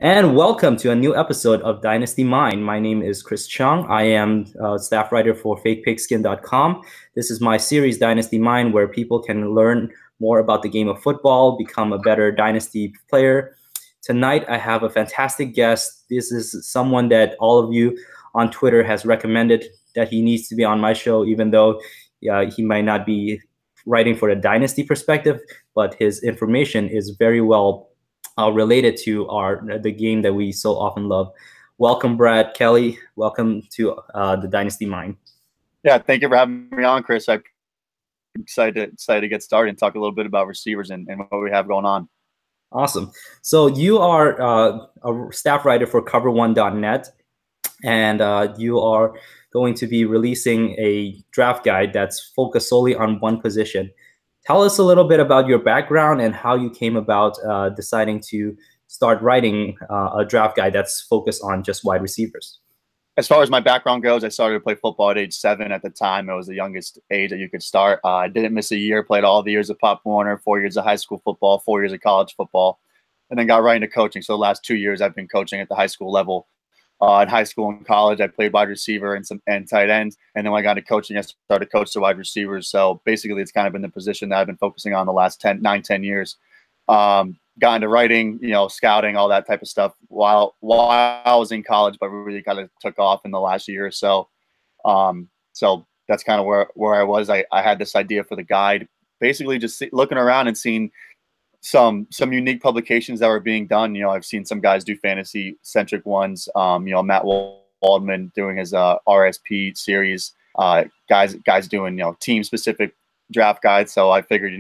And welcome to a new episode of Dynasty Mind. My name is Chris Chung. I am a staff writer for FakePigSkin.com. This is my series, Dynasty Mind, where people can learn more about the game of football, become a better Dynasty player. Tonight, I have a fantastic guest. This is someone that all of you on Twitter has recommended that he needs to be on my show, even though he might not be writing for a Dynasty perspective, but his information is very well related to the game that we so often love. Welcome, Brad Kelly. Welcome to the Dynasty Mind. Yeah, thank you for having me on, Chris. I'm excited to get started and talk a little bit about receivers and what we have going on. Awesome. So you are a staff writer for CoverOne.net, and you are going to be releasing a draft guide that's focused solely on one position. Tell us a little bit about your background and how you came about deciding to start writing a draft guide that's focused on just wide receivers. As far as my background goes, I started to play football at age 7 at the time. It was the youngest age that you could start. I didn't miss a year, played all the years of Pop Warner, 4 years of high school football, 4 years of college football, and then got right into coaching. So the last 2 years I've been coaching at the high school level. In high school and college, I played wide receiver and tight end. And then when I got into coaching, I started to coach the wide receivers. So basically, it's kind of been the position that I've been focusing on the last 10 years. Got into writing, scouting, all that type of stuff while I was in college, but really kind of took off in the last year or so. So that's kind of where I was. I had this idea for the guide, basically just looking around and seeing some unique publications that were being done. I've seen some guys do fantasy centric ones. Matt Waldman doing his RSP series. Guys doing team specific draft guides. So I figured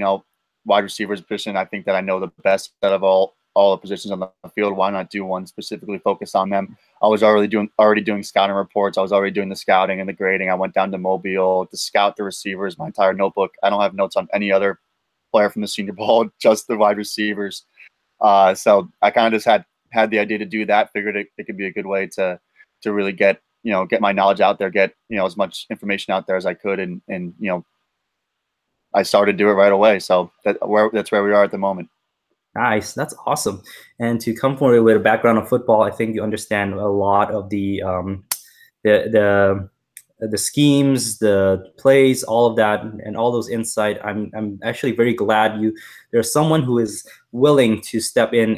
wide receivers position. I think that I know the best out of all the positions on the field. Why not do one specifically focused on them? I was already doing scouting reports. I was already doing the scouting and the grading. I went down to Mobile to scout the receivers. My entire notebook. I don't have notes on any other player from the Senior Bowl, just the wide receivers. So I kind of just had the idea to do that. Figured it could be a good way to really get my knowledge out there, get as much information out there as I could, and I started to do it right away. So that's where we are at the moment. Nice, that's awesome. And to come forward with a background of football, I think you understand a lot of the schemes, the plays, all of that, and all those insight. I'm actually very glad there's someone who is willing to step in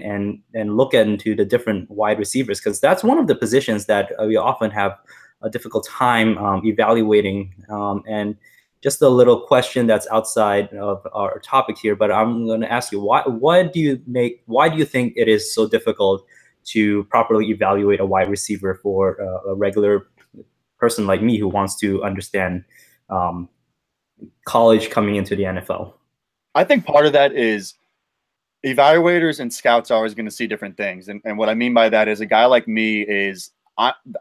and look into the different wide receivers, because that's one of the positions that we often have a difficult time evaluating. And just a little question that's outside of our topic here, but I'm going to ask you, why do you think it is so difficult to properly evaluate a wide receiver for a regular person like me who wants to understand college coming into the NFL? I think part of that is evaluators and scouts are always going to see different things. And what I mean by that is a guy like me is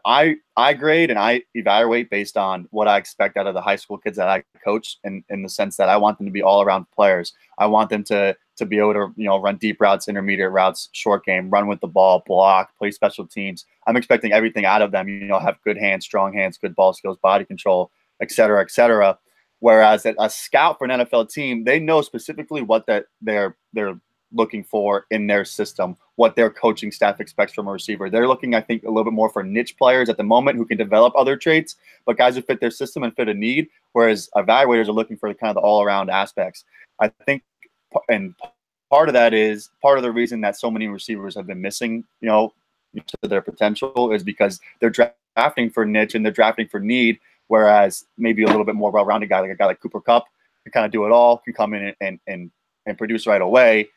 I grade and I evaluate based on what I expect out of the high school kids that I coach, in the sense that I want them to be all around players. I want them to be able to run deep routes, intermediate routes, short game, run with the ball, block, play special teams. I'm expecting everything out of them. Have good hands, strong hands, good ball skills, body control, et cetera, et cetera. Whereas a scout for an NFL team, they know specifically what they're looking for in their system, what their coaching staff expects from a receiver. They're looking, I think, a little bit more for niche players at the moment who can develop other traits, but guys who fit their system and fit a need, whereas evaluators are looking for kind of the all-around aspects. I think, and part of the reason that so many receivers have been missing, to their potential, is because they're drafting for niche and they're drafting for need, whereas maybe a little bit more well-rounded guy, like a guy like Cooper Kupp, can kind of do it all, can come in and produce right away.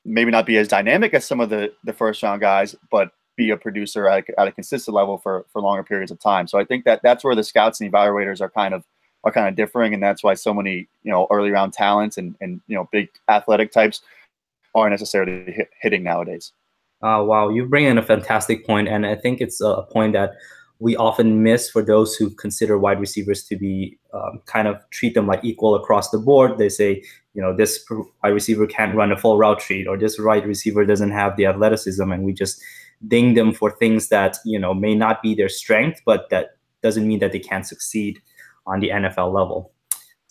Maybe not be as dynamic as some of the first round guys, but be a producer at a consistent level for longer periods of time. So I think that's where the scouts and evaluators are kind of differing, and that's why so many early round talents and big athletic types aren't necessarily hitting nowadays. Wow, you bring in a fantastic point, and I think it's a point that we often miss for those who consider wide receivers to be kind of treat them like equal across the board. They say, this wide receiver can't run a full route treat, or this wide receiver doesn't have the athleticism, and we just ding them for things that may not be their strength, but that doesn't mean that they can't succeed on the NFL level.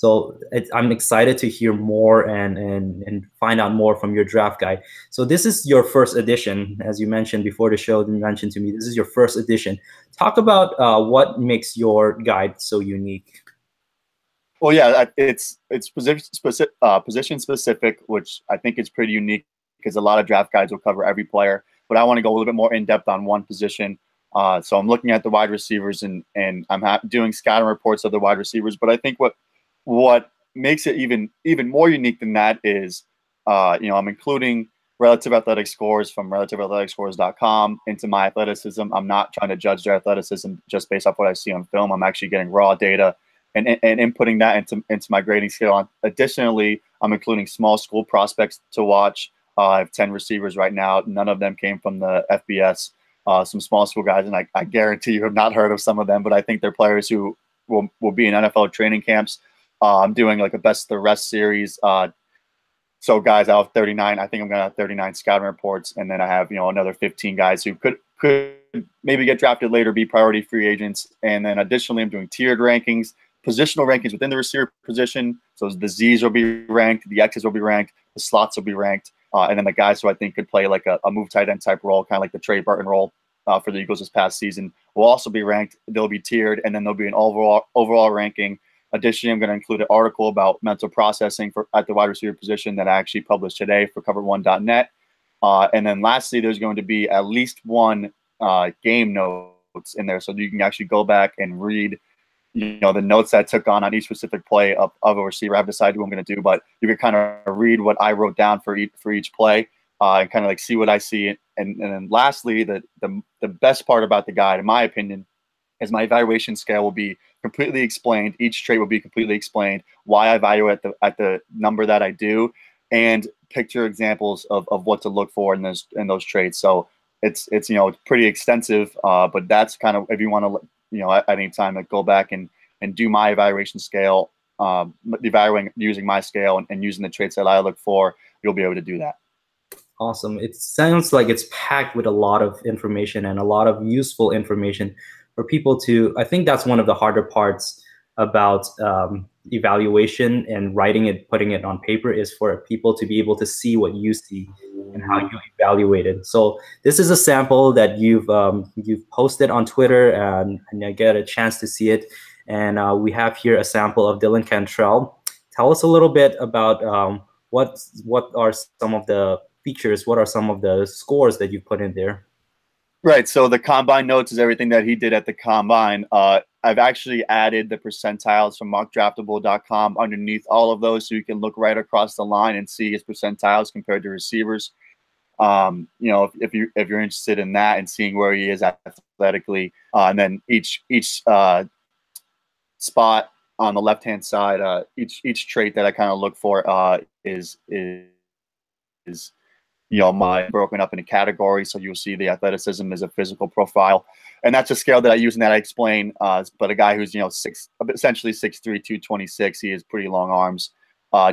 So I'm excited to hear more and find out more from your draft guide. So this is your first edition, as you mentioned before the show. You mentioned to me this is your first edition. Talk about what makes your guide so unique. Well, yeah, it's position specific, which I think is pretty unique because a lot of draft guides will cover every player. But I want to go a little bit more in depth on one position. So I'm looking at the wide receivers and I'm doing scouting reports of the wide receivers. But I think what makes it even more unique than that is, I'm including relative athletic scores from relativeathleticscores.com into my athleticism. I'm not trying to judge their athleticism just based off what I see on film. I'm actually getting raw data and inputting that into my grading scale. Additionally, I'm including small school prospects to watch. I have 10 receivers right now. None of them came from the FBS. Some small school guys, and I guarantee you have not heard of some of them, but I think they're players who will be in NFL training camps. I'm doing like a best of the rest series. So guys, I have 39. I think I'm gonna have 39 scouting reports, and then I have another 15 guys who could maybe get drafted later, be priority free agents, and then additionally I'm doing tiered rankings, positional rankings within the receiver position. So the Z's will be ranked, the X's will be ranked, the slots will be ranked, and then the guys who I think could play like a move tight end type role, kind of like the Trey Burton role for the Eagles this past season, will also be ranked. They'll be tiered, and then there'll be an overall ranking. Additionally, I'm going to include an article about mental processing at the wide receiver position that I actually published today for cover1.net. And then lastly, there's going to be at least one game notes in there, so you can actually go back and read the notes I took on each specific play of a receiver. I've decided who I'm going to do, but you can kind of read what I wrote down for each play and kind of like see what I see. And then lastly, the best part about the guide, in my opinion, is my evaluation scale will be completely explained. Each trait will be completely explained, why I evaluate at the number that I do, and picture examples of what to look for in those traits. So it's pretty extensive, but that's kind of, if you want to at any time like go back and do my evaluation scale, evaluating using my scale and using the traits that I look for, you'll be able to do that. Awesome. It sounds like it's packed with a lot of information and a lot of useful information for people to. I think that's one of the harder parts about evaluation and writing it, putting it on paper, is for people to be able to see what you see and how you evaluate it. So this is a sample that you've posted on Twitter, and I get a chance to see it. And we have here a sample of Dylan Cantrell. Tell us a little bit about what are some of the features, what are some of the scores that you put in there? Right. So the combine notes is everything that he did at the combine. I've actually added the percentiles from mockdraftable.com underneath all of those, so you can look right across the line and see his percentiles compared to receivers. If you're interested in that and seeing where he is athletically, and then each spot on the left-hand side, each trait that I kind of look for is my broken up into categories. So you'll see the athleticism is a physical profile, and that's a scale that I use and that I explain. But a guy who's essentially 6'3", 226, he has pretty long arms,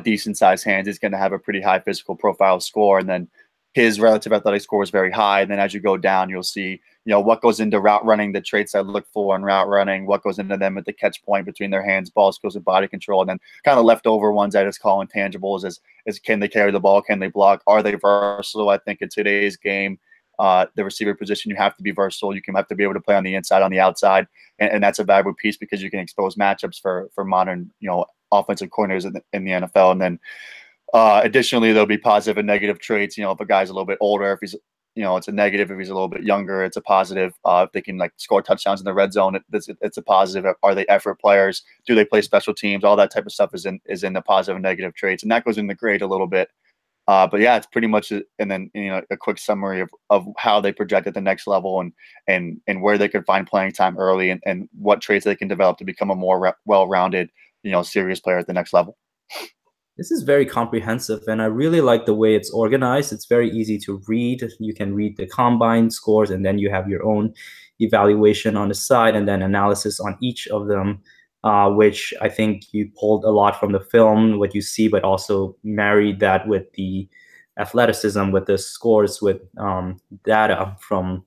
decent sized hands. He's going to have a pretty high physical profile score, and then his relative athletic score is very high. And then as you go down, you'll see what goes into route running, the traits I look for in route running, what goes into them at the catch point between their hands, ball skills, and body control, and then kind of leftover ones I just call intangibles as can they carry the ball, can they block, are they versatile? I think in today's game, the receiver position, you have to be versatile. You have to be able to play on the inside, on the outside, and that's a valuable piece because you can expose matchups for modern offensive corners in the NFL. And then additionally, there'll be positive and negative traits. If a guy's a little bit older, if he's it's a negative. If he's a little bit younger, it's a positive. If they can score touchdowns in the red zone, it's a positive. Are they effort players? Do they play special teams? All that type of stuff is in the positive and negative traits, and that goes in the grade a little bit. But yeah, it's pretty much, and then a quick summary of how they project at the next level and where they could find playing time early and what traits they can develop to become a more well-rounded serious player at the next level. This is very comprehensive, and I really like the way it's organized. It's very easy to read. You can read the combine scores, and then you have your own evaluation on the side, and then analysis on each of them, which I think you pulled a lot from the film, what you see, but also married that with the athleticism, with the scores, with data from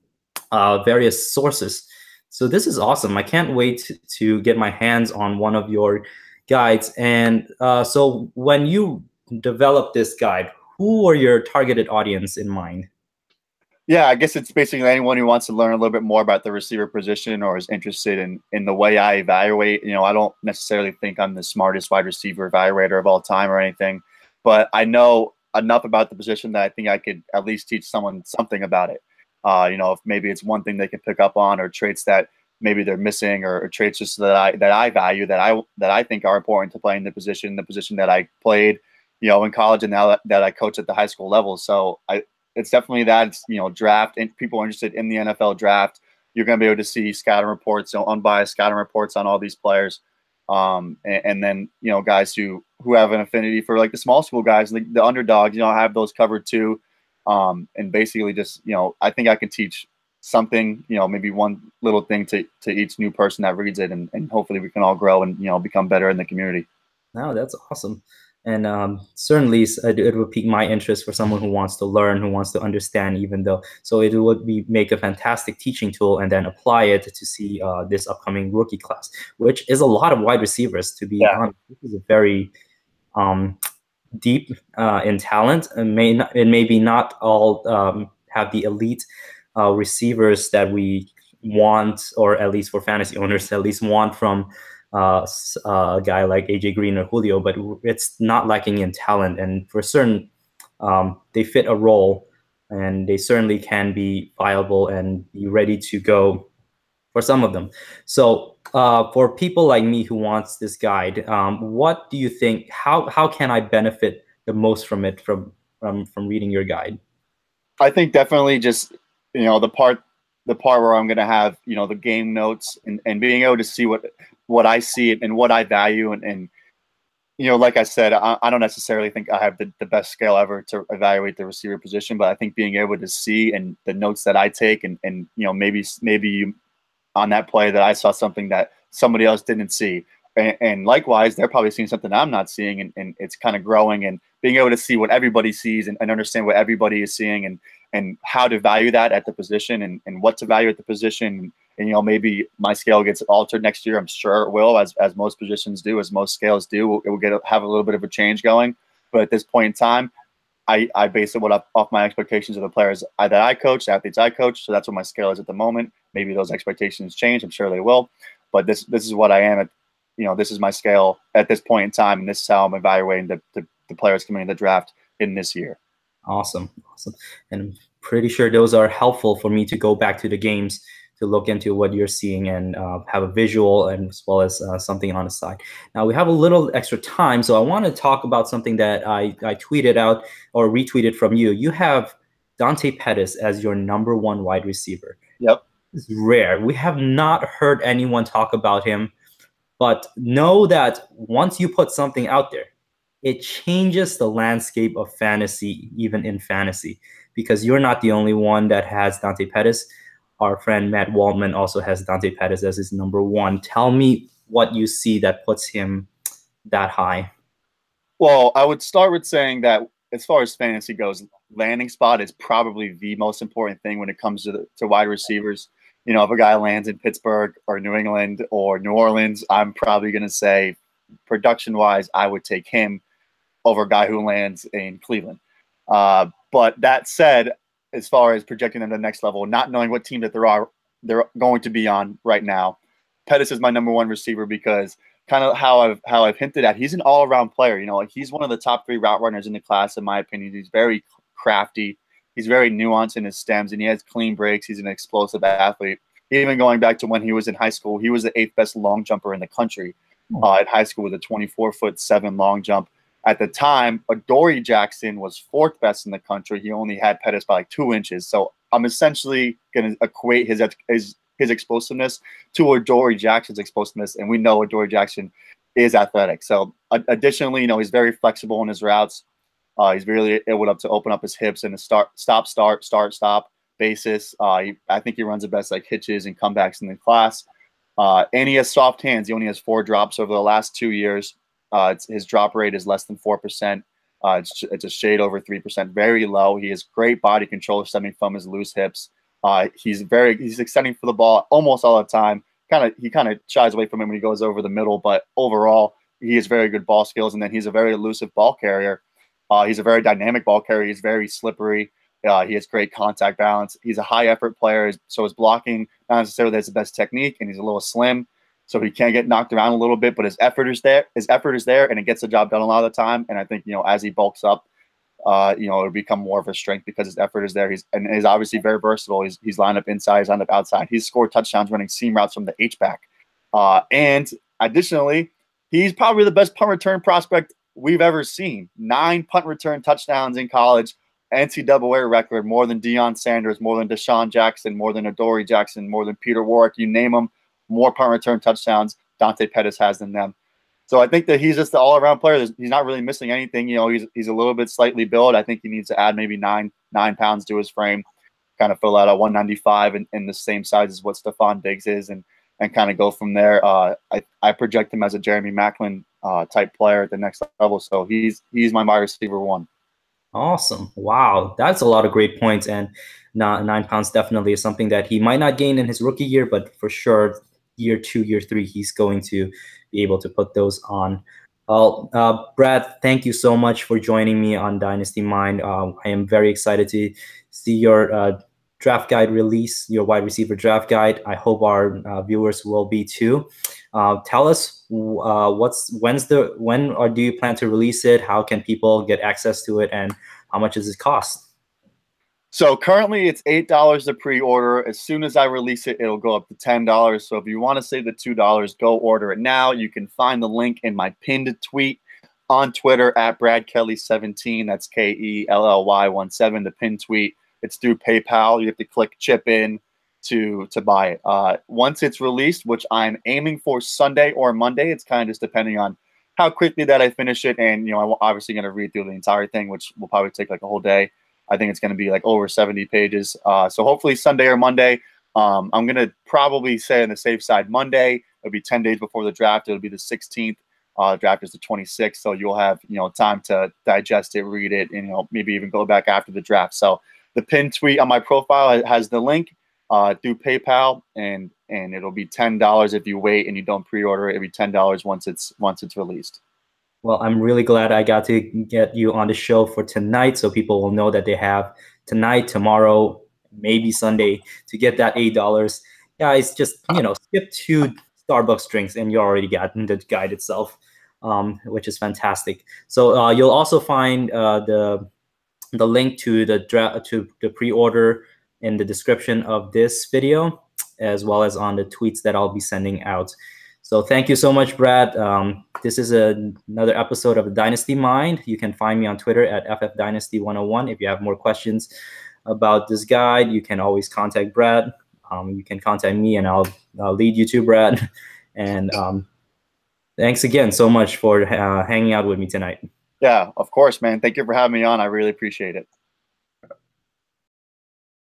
various sources. So this is awesome. I can't wait to get my hands on one of your guides. And so when you develop this guide, who are your targeted audience in mind? Yeah, I guess it's basically anyone who wants to learn a little bit more about the receiver position or is interested in the way I evaluate. I don't necessarily think I'm the smartest wide receiver evaluator of all time or anything, but I know enough about the position that I think I could at least teach someone something about it. If maybe it's one thing they can pick up on, or traits that maybe they're missing, or traits just that I value, that I think are important to playing the position that I played, in college, and now that I coach at the high school level. So it's definitely that. It's, draft, and people are interested in the NFL draft. You're going to be able to see scouting reports, unbiased scouting reports on all these players. And then, guys who have an affinity for like the small school guys, the underdogs, have those covered too. And basically just, I think I can teach something, maybe one little thing to each new person that reads it, and hopefully we can all grow and, become better in the community. No, that's awesome. And certainly it would pique my interest for someone who wants to learn, who wants to understand, even though. So it would make a fantastic teaching tool, and then apply it to see this upcoming rookie class, which is a lot of wide receivers, to be honest. This is a very deep in talent, and maybe not all have the elite receivers that we want, or at least for fantasy owners, at least want from a guy like AJ Green or Julio, but it's not lacking in talent. And for certain, they fit a role, and they certainly can be viable and be ready to go for some of them. So for people like me who wants this guide, what do you think? How can I benefit the most from it, from reading your guide? I think definitely just the part where I'm going to have the game notes, and being able to see what I see and what I value, and like I said, I don't necessarily think I have the best scale ever to evaluate the receiver position, but I think being able to see, and the notes that I take, and maybe you on that play that I saw something that somebody else didn't see, and likewise they're probably seeing something I'm not seeing, and it's kind of growing, and being able to see what everybody sees, and understand what everybody is seeing, and how to value that at the position, and what to value at the position. And maybe my scale gets altered next year. I'm sure it will, as most positions do, as most scales do. It will have a little bit of a change going. But at this point in time, I base it off my expectations of the players that I coach, the athletes I coach. So that's what my scale is at the moment. Maybe those expectations change. I'm sure they will. But this is what I am at. This is my scale at this point in time, and this is how I'm evaluating the players coming in the draft in this year. Awesome. And I'm pretty sure those are helpful for me to go back to the games to look into what you're seeing, and have a visual, and as well as something on the side. Now we have a little extra time, so I want to talk about something that I tweeted out or retweeted from you. You have Dante Pettis as your #1 wide receiver. Yep. It's rare. We have not heard anyone talk about him, but know that once you put something out there, it changes the landscape of fantasy, even in fantasy, because you're not the only one that has Dante Pettis. Our friend Matt Waldman also has Dante Pettis as his #1. Tell me what you see that puts him that high. Well, I would start with saying that as far as fantasy goes, landing spot is probably the most important thing when it comes to wide receivers. If a guy lands in Pittsburgh or New England or New Orleans, I'm probably going to say, production-wise, I would take him over a guy who lands in Cleveland. But that said, as far as projecting them to the next level, not knowing what team that they're going to be on right now, Pettis is my #1 receiver, because kind of how I've hinted at, he's an all-around player. He's one of the top 3 route runners in the class, in my opinion. He's very crafty. He's very nuanced in his stems, and he has clean breaks. He's an explosive athlete. Even going back to when he was in high school, he was the 8th best long jumper in the country at high school, with a 24'7" long jump. At the time, Adoree Jackson was 4th best in the country. He only had Pettis by like 2 inches. So I'm essentially going to equate his explosiveness to Adoree Jackson's explosiveness, and we know Adoree Jackson is athletic. So additionally, he's very flexible in his routes. He's really able to open up his hips in a start-stop basis. I think he runs the best like hitches and comebacks in the class. And he has soft hands. He only has 4 drops over the last 2 years. His drop rate is less than 4%. It's a shade over 3%, very low. He has great body control stemming from his loose hips. He's extending for the ball almost all the time. He kind of shies away from him when he goes over the middle, but overall, he has very good ball skills, and then he's a very elusive ball carrier. He's a very dynamic ball carrier. He's very slippery. He has great contact balance. He's a high effort player, so his blocking not necessarily has the best technique, and he's a little slim, so he can get knocked around a little bit. But his effort is there. His effort is there, and it gets the job done a lot of the time. And I think as he bulks up, it'll become more of a strength because his effort is there. He's obviously very versatile. He's lined up inside, he's lined up outside. He's scored touchdowns running seam routes from the H-back. And additionally, he's probably the best punt return prospect we've ever seen. 9 punt return touchdowns in college. NCAA record, more than Deion Sanders, more than Deshaun Jackson, more than Adoree Jackson, more than Peter Warrick, you name them, more punt return touchdowns Dante Pettis has than them. So I think that he's just the all-around player. He's not really missing anything. He's a little bit slightly built. I think he needs to add maybe 9 pounds to his frame, kind of fill out a 195 and the same size as what Stephon Diggs is, and kind of go from there. I project him as a Jeremy Maclin type player at the next level. So he's my wide receiver 1. Awesome. Wow. That's a lot of great points. And 9 pounds definitely is something that he might not gain in his rookie year, but for sure, year 2, year 3, he's going to be able to put those on. Brad, thank you so much for joining me on Dynasty Mind. I am very excited to see your draft guide release, your wide receiver draft guide. I hope our viewers will be too. Tell us when do you plan to release it? How can people get access to it, and how much does it cost? So currently it's $8 to pre-order. As soon as I release it, it'll go up to $10. So if you want to save the $2, go order it now. You can find the link in my pinned tweet on Twitter at BradKelly17. That's KELLY17, the pinned tweet. It's through PayPal. You have to click chip in to buy it. Once it's released, which I'm aiming for Sunday or Monday, it's kind of just depending on how quickly that I finish it. And, I'm obviously going to read through the entire thing, which will probably take like a whole day. I think it's going to be like over 70 pages. So hopefully Sunday or Monday. I'm going to probably say on the safe side Monday. It'll be 10 days before the draft. It'll be the 16th. Draft is the 26th. So you'll have, time to digest it, read it, and, maybe even go back after the draft. So the pinned tweet on my profile has the link through PayPal, and it'll be $10 if you wait and you don't pre-order it. It'll be $10 once it's released. Well, I'm really glad I got to get you on the show for tonight, so people will know that they have tonight, tomorrow, maybe Sunday to get that $8. Guys, just skip 2 Starbucks drinks and you already got the guide itself, which is fantastic. So you'll also find the link to the pre-order in the description of this video, as well as on the tweets that I'll be sending out. So thank you so much, Brad. This is another episode of Dynasty Mind. You can find me on Twitter at FFDynasty101. If you have more questions about this guide, you can always contact Brad. You can contact me, and I'll lead you to Brad. And thanks again so much for hanging out with me tonight. Yeah, of course, man. Thank you for having me on. I really appreciate it.